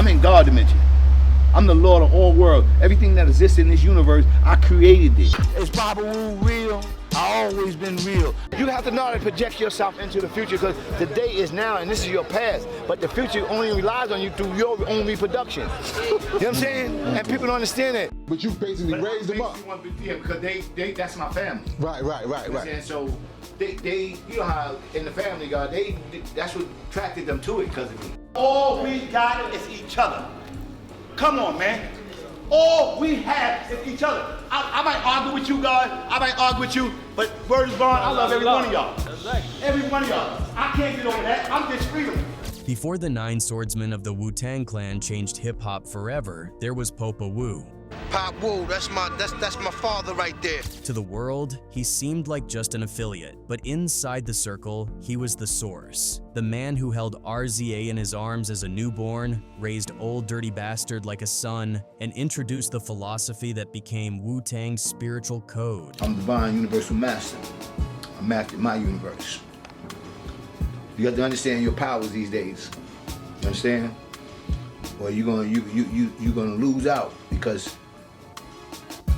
I'm in God dimension. I'm the Lord of all world. Everything that exists in this universe, I created it. Is Popa Wu real? I always been real. You have to know how to project yourself into the future, because the day is now and this is your past. But the future only relies on you through your own reproduction. You know what I'm saying? And people don't understand that. But you basically raised them up. Yeah, because they that's my family. Right. And so they you know how in the family, God, that's what attracted them to it, because of me. All we got is each other. Come on, man. All we have is each other. I might argue with you, God. I might argue with you, but word is bond. I love every one of y'all. Every one of y'all. I can't get over that. I'm just freedom. Before the 9 swordsmen of the Wu-Tang Clan changed hip-hop forever, there was Popa Wu. Pop Wu, that's my father right there. To the world, he seemed like just an affiliate, but inside the circle, he was the source. The man who held RZA in his arms as a newborn, raised Old Dirty Bastard like a son, and introduced the philosophy that became Wu-Tang's spiritual code. I'm divine universal master. I mastered my universe. You have to understand your powers these days. You understand? Or you're gonna lose out, because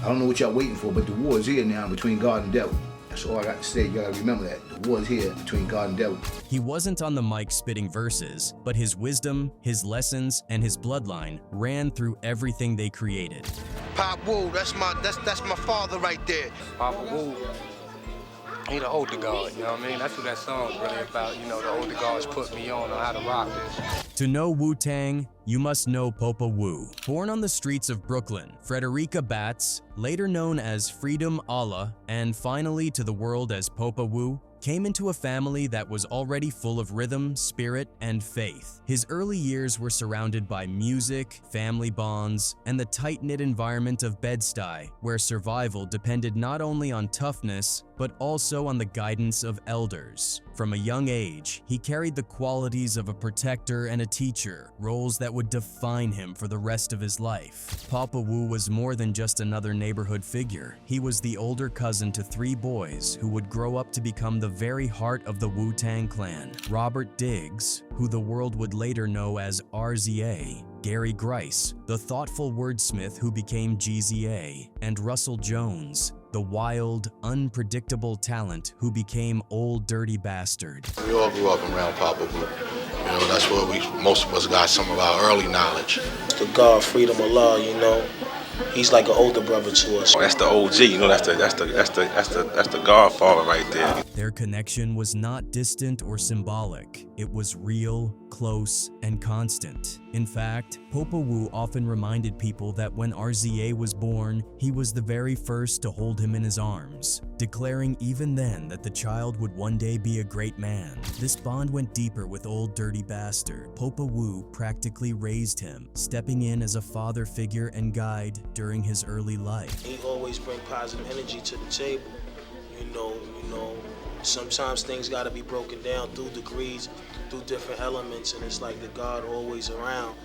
I don't know what y'all waiting for, but the war is here now between God and devil. That's all I got to say. You gotta remember that. The war is here between God and devil. He wasn't on the mic spitting verses, but his wisdom, his lessons, and his bloodline ran through everything they created. Pop Wu, that's my father right there. Popa Wu, he the older god, you know what I mean? That's what that song's really about, you know, the older gods put me on how to rock this. To know Wu-Tang, you must know Popa Wu. Born on the streets of Brooklyn, Frederica Batts, later known as Freedom Allah, and finally to the world as Popa Wu, came into a family that was already full of rhythm, spirit, and faith. His early years were surrounded by music, family bonds, and the tight-knit environment of Bed-Stuy, where survival depended not only on toughness, but also on the guidance of elders. From a young age, he carried the qualities of a protector and a teacher, roles that would define him for the rest of his life. Popa Wu was more than just another neighborhood figure. He was the older cousin to 3 boys who would grow up to become the very heart of the Wu-Tang Clan. Robert Diggs, who the world would later know as RZA, Gary Grice, the thoughtful wordsmith who became GZA, and Russell Jones, the wild, unpredictable talent who became Old Dirty Bastard. We all grew up around Popa Wu. You know, that's where most of us got some of our early knowledge. The God, Freedom Allah, you know, he's like an older brother to us. That's the OG, you know, that's the Godfather right there. Their connection was not distant or symbolic. It was real, close, and constant. In fact, Popa Wu often reminded people that when RZA was born, he was the very first to hold him in his arms, declaring even then that the child would one day be a great man. This bond went deeper with Old Dirty Bastard. Popa Wu practically raised him, stepping in as a father figure and guide during his early life. He always bring positive energy to the table. You know, sometimes things gotta be broken down through degrees, through different elements, and it's like the God always around,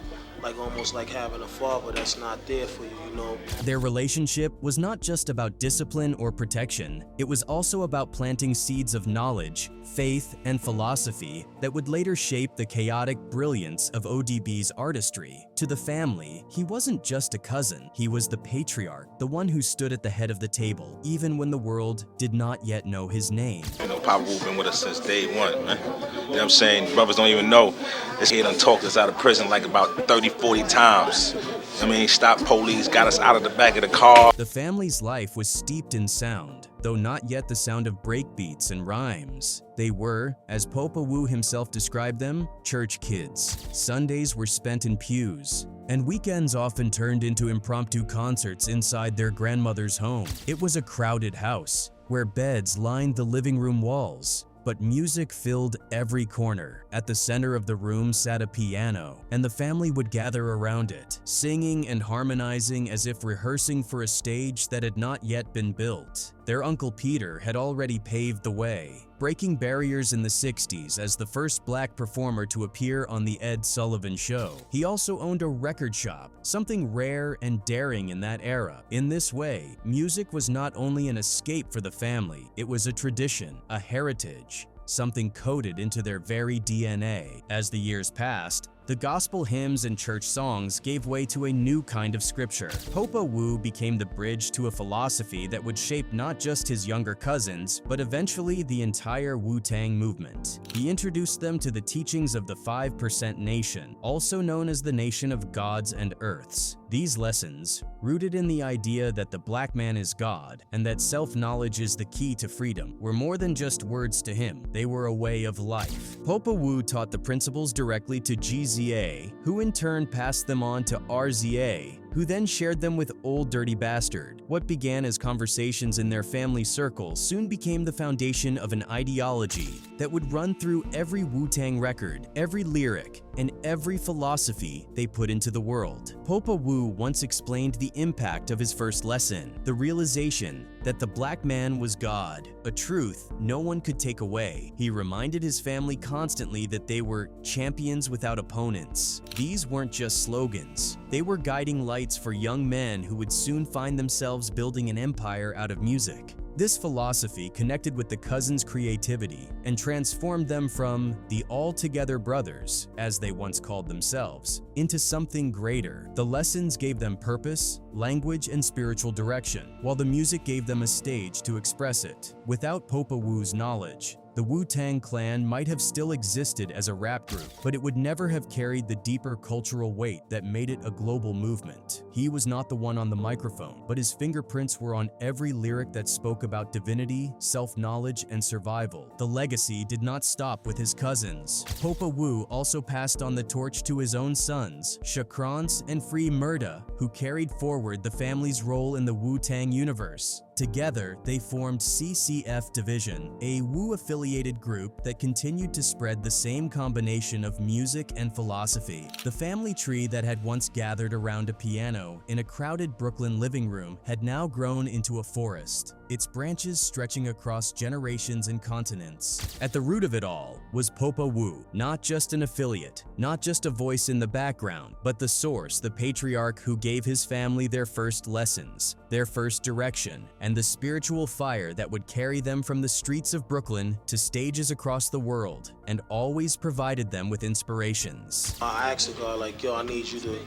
like almost like having a father that's not there for you, you know. Their relationship was not just about discipline or protection. It was also about planting seeds of knowledge, faith, and philosophy that would later shape the chaotic brilliance of ODB's artistry. To the family, he wasn't just a cousin. He was the patriarch, the one who stood at the head of the table, even when the world did not yet know his name. You know, Popa Wu been with us since day one, man. You know what I'm saying? Brothers don't even know. This kid done talked us out of prison like about 30, 40 times. I mean, stopped police, got us out of the back of the car. The family's life was steeped in sound, though not yet the sound of breakbeats and rhymes. They were, as Popa Wu himself described them, church kids. Sundays were spent in pews, and weekends often turned into impromptu concerts inside their grandmother's home. It was a crowded house, where beds lined the living room walls, but music filled every corner. At the center of the room sat a piano, and the family would gather around it, singing and harmonizing as if rehearsing for a stage that had not yet been built. Their Uncle Peter had already paved the way, breaking barriers in the 60s as the first black performer to appear on The Ed Sullivan Show. He also owned a record shop, something rare and daring in that era. In this way, music was not only an escape for the family, it was a tradition, a heritage, something coded into their very DNA. As the years passed, The gospel hymns and church songs gave way to a new kind of scripture. Popa Wu became the bridge to a philosophy that would shape not just his younger cousins, but eventually the entire Wu-Tang movement. He introduced them to the teachings of the 5% Nation, also known as the Nation of Gods and Earths. These lessons, rooted in the idea that the black man is God and that self-knowledge is the key to freedom, were more than just words to him. They were a way of life. Popa Wu taught the principles directly to GZA, who in turn passed them on to RZA, who then shared them with Old Dirty Bastard. What began as conversations in their family circle soon became the foundation of an ideology that would run through every Wu-Tang record, every lyric, and every philosophy they put into the world. Popa Wu once explained the impact of his first lesson, the realization that the black man was God, a truth no one could take away. He reminded his family constantly that they were champions without opponents. These weren't just slogans. They were guiding lights for young men who would soon find themselves building an empire out of music. This philosophy connected with the cousins' creativity and transformed them from the all-together brothers, as they once called themselves, into something greater. The lessons gave them purpose, language, and spiritual direction, while the music gave them a stage to express it. Without Popa Wu's knowledge, the Wu-Tang Clan might have still existed as a rap group, but it would never have carried the deeper cultural weight that made it a global movement. He was not the one on the microphone, but his fingerprints were on every lyric that spoke about divinity, self-knowledge, and survival. The legacy did not stop with his cousins. Popa Wu also passed on the torch to his own sons, Chronicles and Free Murda, who carried forward the family's role in the Wu-Tang universe. Together, they formed CCF Division, a Wu-affiliated group that continued to spread the same combination of music and philosophy. The family tree that had once gathered around a piano in a crowded Brooklyn living room had now grown into a forest, its branches stretching across generations and continents. At the root of it all was Popa Wu, not just an affiliate, not just a voice in the background, but the source, the patriarch who gave his family their first lessons, their first direction, and the spiritual fire that would carry them from the streets of Brooklyn to stages across the world, and always provided them with inspirations. I asked the God, like, yo, I need you to,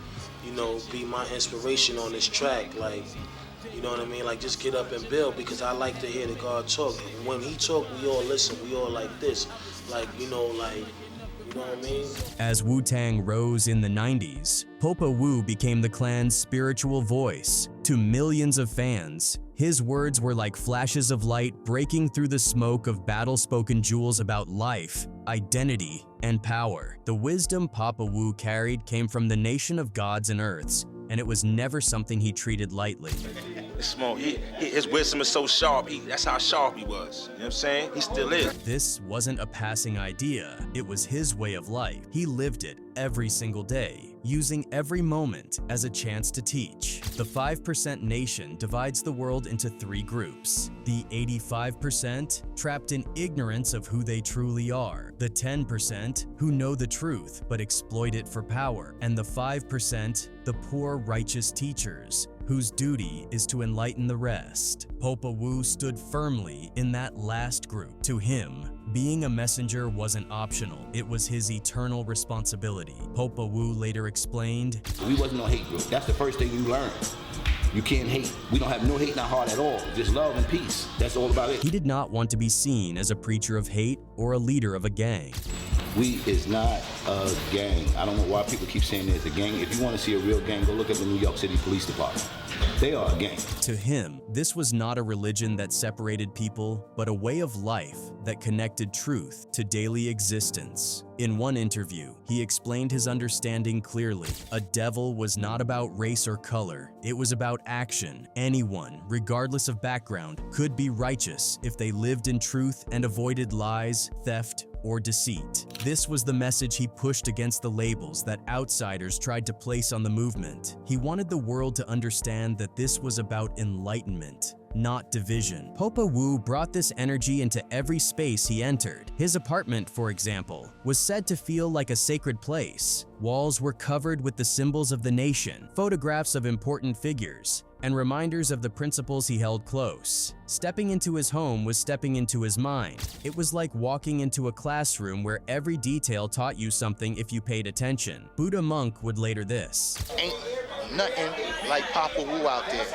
be my inspiration on this track, like, you know what I mean? Like, just get up and build, because I like to hear the God talk. When he talk, we all listen, we all like this, like, you know what I mean? As Wu-Tang rose in the 90s, Popa Wu became the clan's spiritual voice. To millions of fans, his words were like flashes of light breaking through the smoke of battle-spoken jewels about life, identity, and power. The wisdom Popa Wu carried came from the nation of gods and earths, and it was never something he treated lightly. Small. His wisdom is so sharp. That's how sharp he was. You know what I'm saying? He still is. This wasn't a passing idea. It was his way of life. He lived it every single day, using every moment as a chance to teach. The 5% Nation divides the world into three groups. The 85% trapped in ignorance of who they truly are. The 10% who know the truth but exploit it for power. And the 5%, the poor righteous teachers, whose duty is to enlighten the rest. Popa Wu stood firmly in that last group. To him, being a messenger wasn't optional. It was his eternal responsibility. Popa Wu later explained, "We wasn't no hate group. That's the first thing you learn. You can't hate. We don't have no hate in our heart at all. Just love and peace. That's all about it." He did not want to be seen as a preacher of hate or a leader of a gang. We is not a gang. I don't know why people keep saying there's a gang. If you want to see a real gang, go look at the New York City Police Department. They are a gang. To him, this was not a religion that separated people, but a way of life that connected truth to daily existence. In one interview, he explained his understanding clearly. A devil was not about race or color. It was about action. Anyone, regardless of background, could be righteous if they lived in truth and avoided lies, theft, or deceit. This was the message he pushed against the labels that outsiders tried to place on the movement. He wanted the world to understand that this was about enlightenment, not division. Popa Wu brought this energy into every space he entered. His apartment, for example, was said to feel like a sacred place. Walls were covered with the symbols of the nation, photographs of important figures, and reminders of the principles he held close. Stepping into his home was stepping into his mind. It was like walking into a classroom where every detail taught you something if you paid attention. Buddha Monk would later this. Ain't nothing like Popa Wu out there.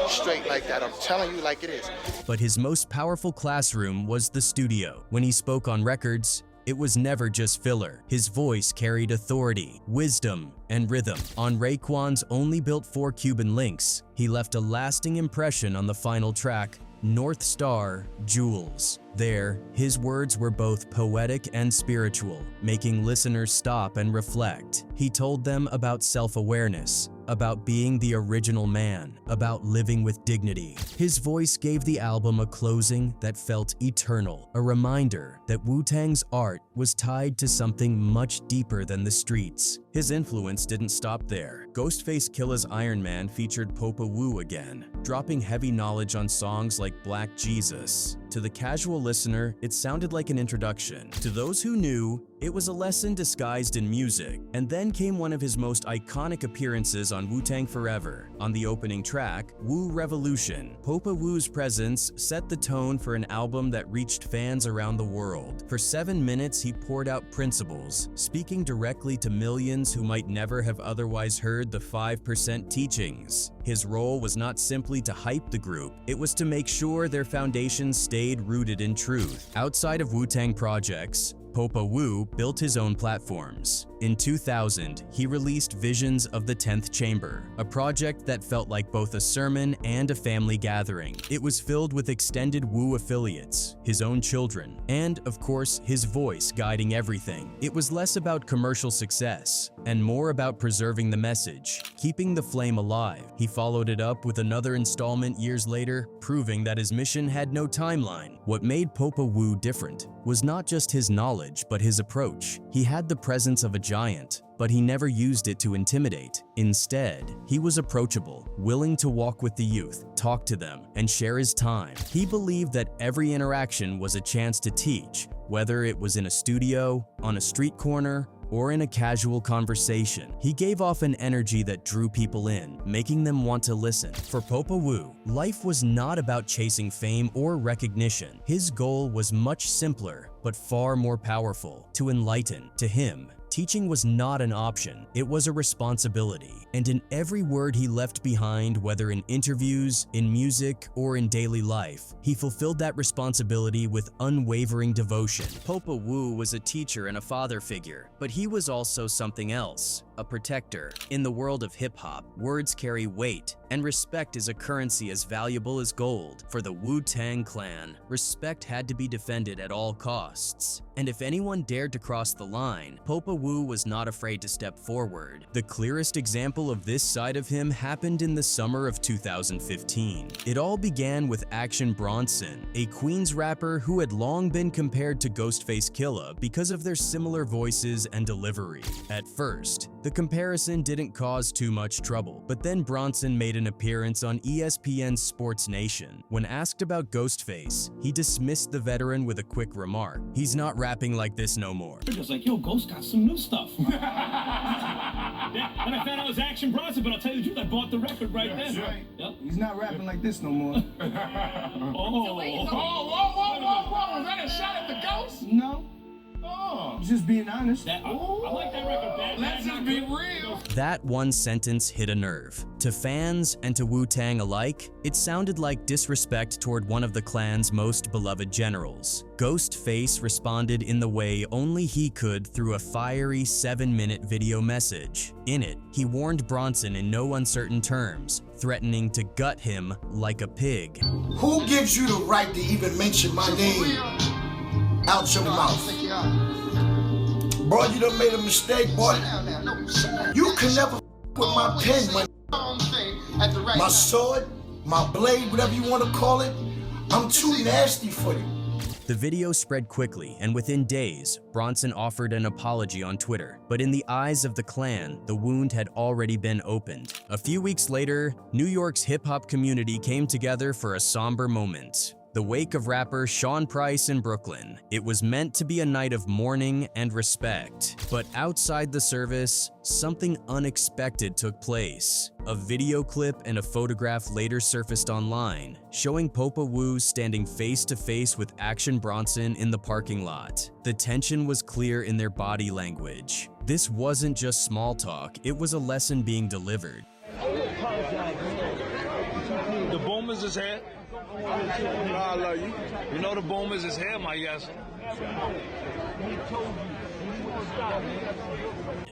Straight like that, I'm telling you like it is. But his most powerful classroom was the studio. When he spoke on records, it was never just filler. His voice carried authority, wisdom, and rhythm. On Raekwon's only built 4 Cuban links, he left a lasting impression on the final track, North Star, Jewels. There, his words were both poetic and spiritual, making listeners stop and reflect. He told them about self-awareness, about being the original man, about living with dignity. His voice gave the album a closing that felt eternal, a reminder that Wu-Tang's art was tied to something much deeper than the streets. His influence didn't stop there. Ghostface Killah Iron Man featured Popa Wu again, dropping heavy knowledge on songs like Black Jesus. To the casual listener, it sounded like an introduction. To those who knew, it was a lesson disguised in music. And then came one of his most iconic appearances on Wu-Tang Forever. On the opening track, Wu Revolution, Popa Wu's presence set the tone for an album that reached fans around the world. For 7 minutes, he poured out principles, speaking directly to millions who might never have otherwise heard the 5% teachings. His role was not simply to hype the group, it was to make sure their foundations stayed rooted in truth. Outside of Wu-Tang projects, Popa Wu built his own platforms. In 2000, he released Visions of the 10th Chamber, a project that felt like both a sermon and a family gathering. It was filled with extended Wu affiliates, his own children, and, of course, his voice guiding everything. It was less about commercial success and more about preserving the message, keeping the flame alive. He followed it up with another installment years later, proving that his mission had no timeline. What made Popa Wu different was not just his knowledge, but his approach. He had the presence of a giant, but he never used it to intimidate. Instead, he was approachable, willing to walk with the youth, talk to them, and share his time. He believed that every interaction was a chance to teach, whether it was in a studio, on a street corner, or in a casual conversation. He gave off an energy that drew people in, making them want to listen. For Popa Wu, life was not about chasing fame or recognition. His goal was much simpler, but far more powerful: to enlighten. To him, teaching was not an option, it was a responsibility. And in every word he left behind, whether in interviews, in music, or in daily life, he fulfilled that responsibility with unwavering devotion. Popa Wu was a teacher and a father figure, but he was also something else: a protector. In the world of hip-hop, words carry weight, and respect is a currency as valuable as gold. For the Wu-Tang Clan, respect had to be defended at all costs. And if anyone dared to cross the line, Popa Wu was not afraid to step forward. The clearest example of this side of him happened in the summer of 2015. It all began with Action Bronson, a Queens rapper who had long been compared to Ghostface Killah because of their similar voices and delivery. At first, the comparison didn't cause too much trouble, but then Bronson made an appearance on ESPN's Sports Nation. When asked about Ghostface, he dismissed the veteran with a quick remark: "He's not rapping like this no more." They're just like, yo, Ghost got some new stuff. When I found out it was Action Bronson, but I'll tell you the truth, I bought the record right then. That's right. Yep. He's not rapping like this no more. Oh, whoa. Was that a shot at the Ghost? No. Oh. Just being honest. I like that record, man. Let's just be real. That one sentence hit a nerve. To fans and to Wu-Tang alike, it sounded like disrespect toward one of the clan's most beloved generals. Ghostface responded in the way only he could through a fiery 7-minute video message. In it, he warned Bronson in no uncertain terms, threatening to gut him like a pig. Who gives you the right to even mention my name out your mouth? Boy, you done made a mistake, boy. You can never with my pen, my sword, my blade, whatever you want to call it. I'm too nasty for you. The video spread quickly, and within days, Bronson offered an apology on Twitter. But in the eyes of the Clan, the wound had already been opened. A few weeks later, New York's hip-hop community came together for a somber moment. The wake of rapper Sean Price in Brooklyn. It was meant to be a night of mourning and respect. But outside the service, something unexpected took place. A video clip and a photograph later surfaced online, showing Popa Wu standing face-to-face with Action Bronson in the parking lot. The tension was clear in their body language. This wasn't just small talk, it was a lesson being delivered. The boomers is here. You know I love you. You know the boomers is here, my yes.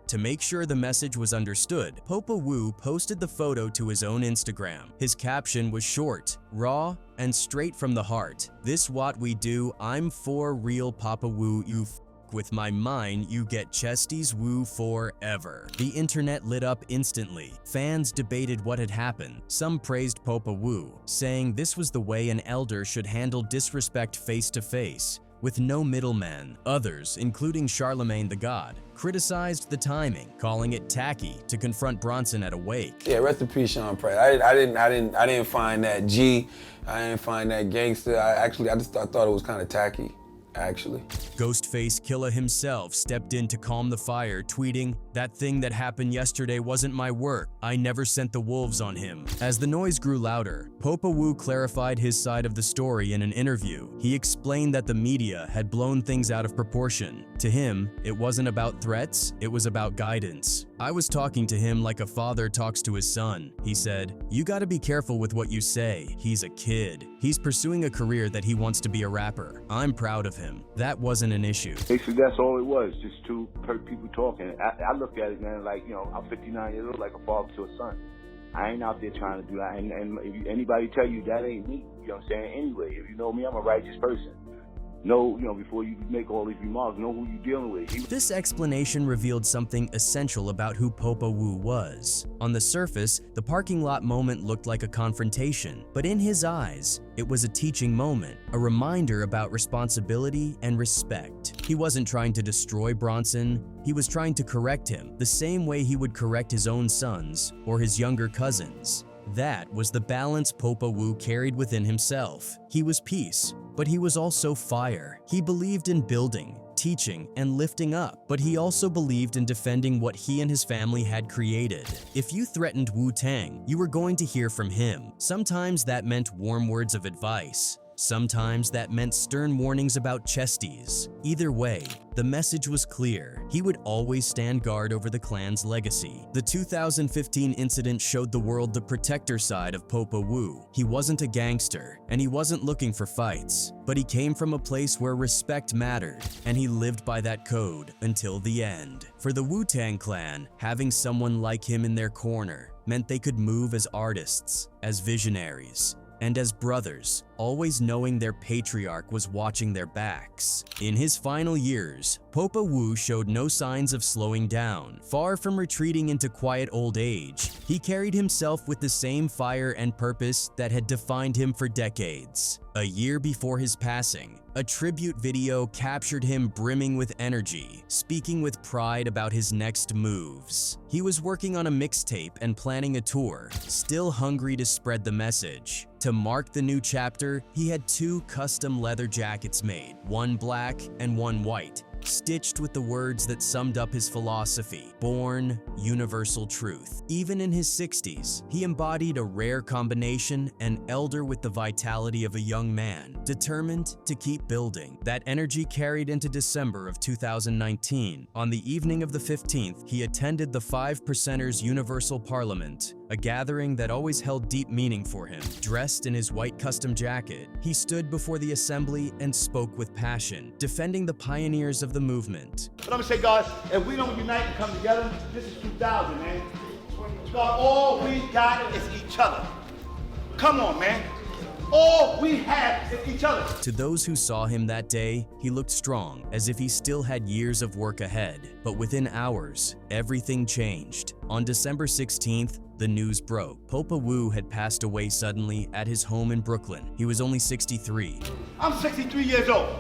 To make sure the message was understood, Popa Wu posted the photo to his own Instagram. His caption was short, raw, and straight from the heart. "This what we do, I'm for real Popa Wu, you f with my mind, you get Chesty's Wu forever." The internet lit up instantly. Fans debated what had happened. Some praised Popa Wu, saying this was the way an elder should handle disrespect face-to-face, with no middleman. Others, including Charlemagne the God, criticized the timing, calling it tacky to confront Bronson at a wake. Yeah, rest in peace, Sean Price. I didn't find that G. I didn't find that gangster. I thought it was kind of tacky, actually. Ghostface Killah himself stepped in to calm the fire, tweeting, "That thing that happened yesterday wasn't my work. I never sent the wolves on him." As the noise grew louder, Popa Wu clarified his side of the story in an interview. He explained that the media had blown things out of proportion. To him, it wasn't about threats, it was about guidance. "I was talking to him like a father talks to his son," he said. "You gotta be careful with what you say. He's a kid. He's pursuing a career that he wants to be a rapper. I'm proud of him. That wasn't an issue." Basically, that's all it was, just two people talking. I look at it, man, like, you know, I'm 59 years old, like a father to a son. I ain't out there trying to do that, and if anybody tell you that ain't me, you know what I'm saying? Anyway, if you know me, I'm a righteous person. Know, you know, before you make all these remarks, know who you're dealing with. This explanation revealed something essential about who Popa Wu was. On the surface, the parking lot moment looked like a confrontation, but in his eyes, it was a teaching moment, a reminder about responsibility and respect. He wasn't trying to destroy Bronson, he was trying to correct him, the same way he would correct his own sons or his younger cousins. That was the balance Popa Wu carried within himself. He was peace, but he was also fire. He believed in building, teaching, and lifting up, but he also believed in defending what he and his family had created. If you threatened Wu-Tang, you were going to hear from him. Sometimes that meant warm words of advice. Sometimes that meant stern warnings about chesties. Either way, the message was clear. He would always stand guard over the clan's legacy. The 2015 incident showed the world the protector side of Popa Wu. He wasn't a gangster, and he wasn't looking for fights, but he came from a place where respect mattered, and he lived by that code until the end. For the Wu-Tang Clan, having someone like him in their corner meant they could move as artists, as visionaries, and as brothers, always knowing their patriarch was watching their backs. In his final years, Popa Wu showed no signs of slowing down. Far from retreating into quiet old age, he carried himself with the same fire and purpose that had defined him for decades. A year before his passing, a tribute video captured him brimming with energy, speaking with pride about his next moves. He was working on a mixtape and planning a tour, still hungry to spread the message. To mark the new chapter, he had 2 custom leather jackets made, one black and one white, stitched with the words that summed up his philosophy: born, universal truth. Even in his 60s, he embodied a rare combination, an elder with the vitality of a young man, determined to keep building. That energy carried into December of 2019. On the evening of the 15th, he attended the 5%ers Universal Parliament, a gathering that always held deep meaning for him. Dressed in his white custom jacket, he stood before the assembly and spoke with passion, defending the pioneers of the movement. But I'm gonna say, guys, if we don't unite and come together, this is 2000, man. God, all we got is each other. Come on, man. All we have is each other. To those who saw him that day, he looked strong, as if he still had years of work ahead. But within hours, everything changed. On December 16th, the news broke. Popa Wu had passed away suddenly at his home in Brooklyn. He was only 63. I'm 63 years old.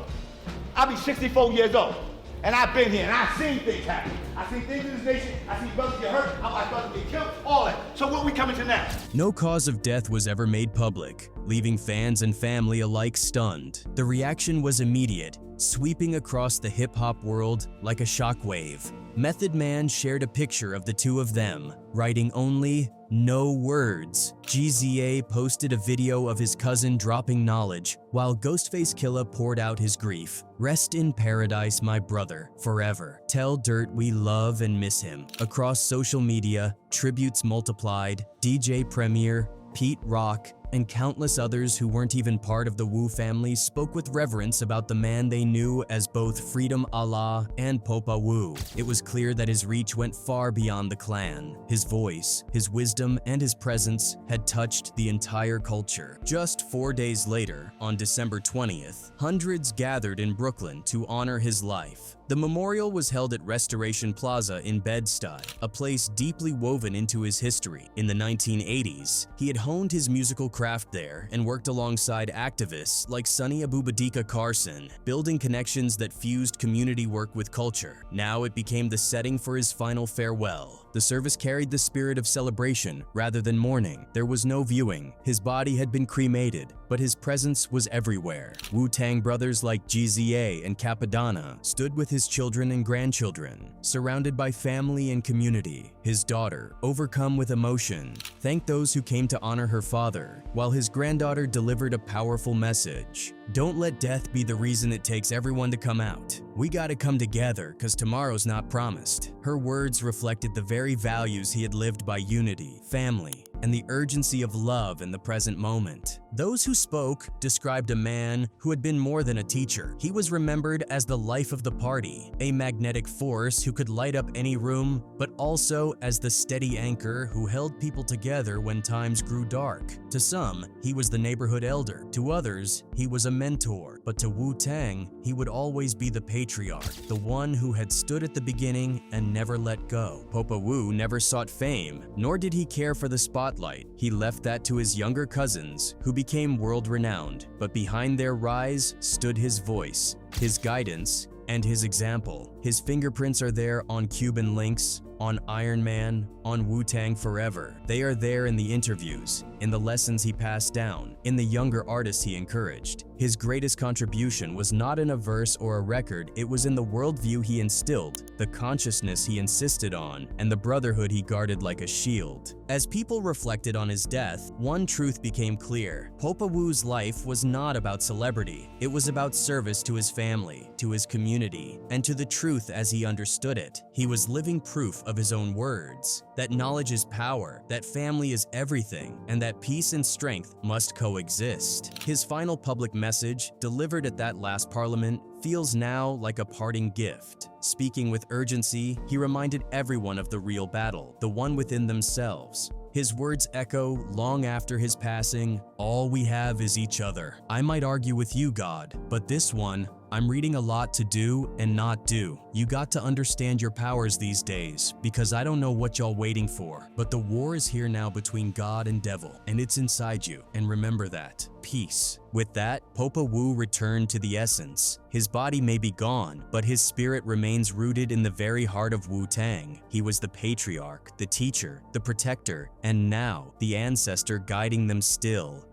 I'll be 64 years old. And I've been here, and I've seen things happen. I've seen things in this nation. I've seen brothers get hurt. I've seen brothers get killed, all that. So what are we coming to now? No cause of death was ever made public, leaving fans and family alike stunned. The reaction was immediate, sweeping across the hip-hop world like a shockwave. Method Man shared a picture of the two of them, writing only, "No words." RZA posted a video of his cousin dropping knowledge, while Ghostface Killah poured out his grief. "Rest in paradise, my brother, forever. Tell Dirt we love and miss him." Across social media, tributes multiplied. DJ Premier, Pete Rock, and countless others who weren't even part of the Wu family spoke with reverence about the man they knew as both Freedom Allah and Popa Wu. It was clear that his reach went far beyond the clan. His voice, his wisdom, and his presence had touched the entire culture. Just 4 days later, on December 20th, hundreds gathered in Brooklyn to honor his life. The memorial was held at Restoration Plaza in Bed-Stuy, a place deeply woven into his history. In the 1980s, he had honed his musical craft there and worked alongside activists like Sonny Abubadika Carson, building connections that fused community work with culture. Now it became the setting for his final farewell. The service carried the spirit of celebration rather than mourning. There was no viewing. His body had been cremated, but his presence was everywhere. Wu-Tang brothers like RZA and Capadonna stood with his children and grandchildren, surrounded by family and community. His daughter, overcome with emotion, thanked those who came to honor her father, while his granddaughter delivered a powerful message. "Don't let death be the reason it takes everyone to come out. We gotta come together, cause tomorrow's not promised." Her words reflected the very values he had lived by: unity, family, and the urgency of love in the present moment. Those who spoke described a man who had been more than a teacher. He was remembered as the life of the party, a magnetic force who could light up any room, but also as the steady anchor who held people together when times grew dark. To some, he was the neighborhood elder. To others, he was a mentor. But to Wu-Tang, he would always be the patriarch, the one who had stood at the beginning and never let go. Popa Wu never sought fame, nor did he care for the spotlight. He left that to his younger cousins, who became world-renowned. But behind their rise stood his voice, his guidance, and his example. His fingerprints are there on Cuban Links, on Iron Man, on Wu-Tang Forever. They are there in the interviews, in the lessons he passed down, in the younger artists he encouraged. His greatest contribution was not in a verse or a record, it was in the worldview he instilled, the consciousness he insisted on, and the brotherhood he guarded like a shield. As people reflected on his death, one truth became clear. Popa Wu's life was not about celebrity. It was about service to his family, to his community, and to the truth as he understood it. He was living proof of his own words, that knowledge is power, that family is everything, and that peace and strength must coexist. His final public message, delivered at that last parliament, feels now like a parting gift. Speaking with urgency, he reminded everyone of the real battle, the one within themselves. His words echo long after his passing, "All we have is each other. I might argue with you, God, but this one, I'm reading a lot to do and not do. You got to understand your powers these days, because I don't know what y'all waiting for, but the war is here now between God and devil, and it's inside you, and remember that. Peace." With that, Popa Wu returned to the essence. His body may be gone, but his spirit remains rooted in the very heart of Wu-Tang. He was the patriarch, the teacher, the protector, and now the ancestor guiding them still.